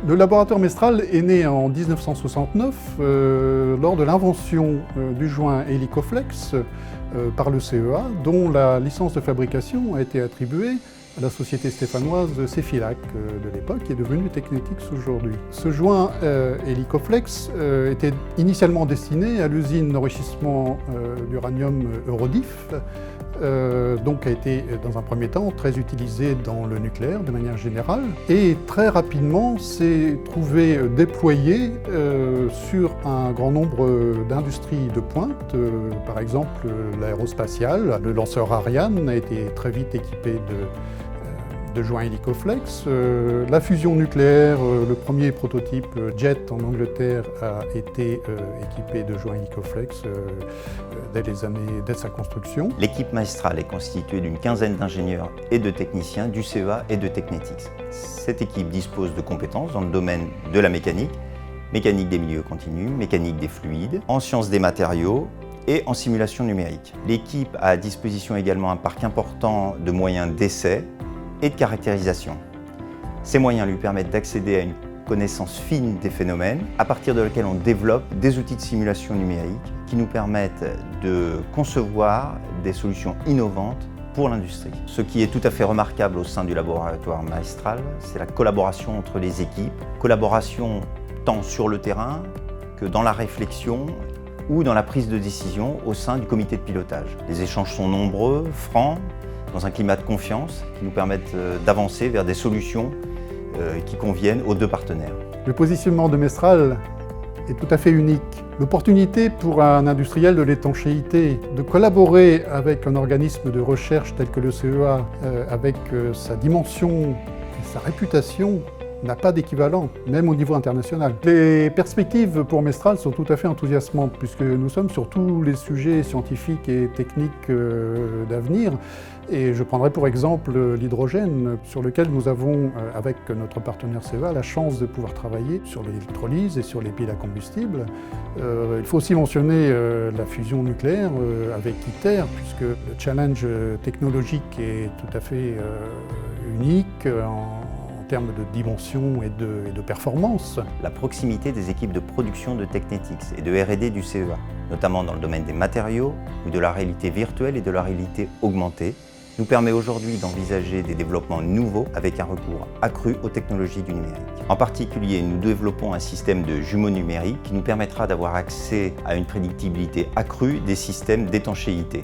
Le laboratoire Mestral est né en 1969 lors de l'invention du joint Helicoflex par le CEA, dont la licence de fabrication a été attribuée à la société stéphanoise Cefilac de l'époque, qui est devenue Technetics aujourd'hui. Ce joint Helicoflex était initialement destiné à l'usine d'enrichissement d'uranium Eurodif, donc a été dans un premier temps très utilisé dans le nucléaire de manière générale et très rapidement s'est trouvé déployé sur un grand nombre d'industries de pointe, par exemple l'aérospatiale. Le lanceur Ariane a été très vite équipé de joints Helicoflex. La fusion nucléaire, le premier prototype Jet en Angleterre a été équipé de joints Helicoflex dès sa construction. L'équipe Mestral est constituée d'une quinzaine d'ingénieurs et de techniciens du CEA et de Technetics. Cette équipe dispose de compétences dans le domaine de la mécanique des milieux continus, mécanique des fluides, en sciences des matériaux et en simulation numérique. L'équipe a à disposition également un parc important de moyens d'essai et de caractérisation. Ces moyens lui permettent d'accéder à une connaissance fine des phénomènes, à partir de laquelle on développe des outils de simulation numérique qui nous permettent de concevoir des solutions innovantes pour l'industrie. Ce qui est tout à fait remarquable au sein du laboratoire Mestral, c'est la collaboration entre les équipes, collaboration tant sur le terrain que dans la réflexion ou dans la prise de décision au sein du comité de pilotage. Les échanges sont nombreux, francs, dans un climat de confiance qui nous permettent d'avancer vers des solutions qui conviennent aux deux partenaires. Le positionnement de Mestral est tout à fait unique. L'opportunité pour un industriel de l'étanchéité de collaborer avec un organisme de recherche tel que le CEA, avec sa dimension et sa réputation, n'a pas d'équivalent, même au niveau international. Les perspectives pour Mestral sont tout à fait enthousiasmantes, puisque nous sommes sur tous les sujets scientifiques et techniques d'avenir. Et je prendrai pour exemple l'hydrogène, sur lequel nous avons, avec notre partenaire CEA, la chance de pouvoir travailler sur l'électrolyse et sur les piles à combustible. Il faut aussi mentionner la fusion nucléaire avec ITER, puisque le challenge technologique est tout à fait unique en termes de dimension et de performance. La proximité des équipes de production de Technetics et de R&D du CEA, notamment dans le domaine des matériaux ou de la réalité virtuelle et de la réalité augmentée, nous permet aujourd'hui d'envisager des développements nouveaux avec un recours accru aux technologies du numérique. En particulier, nous développons un système de jumeaux numériques qui nous permettra d'avoir accès à une prédictibilité accrue des systèmes d'étanchéité.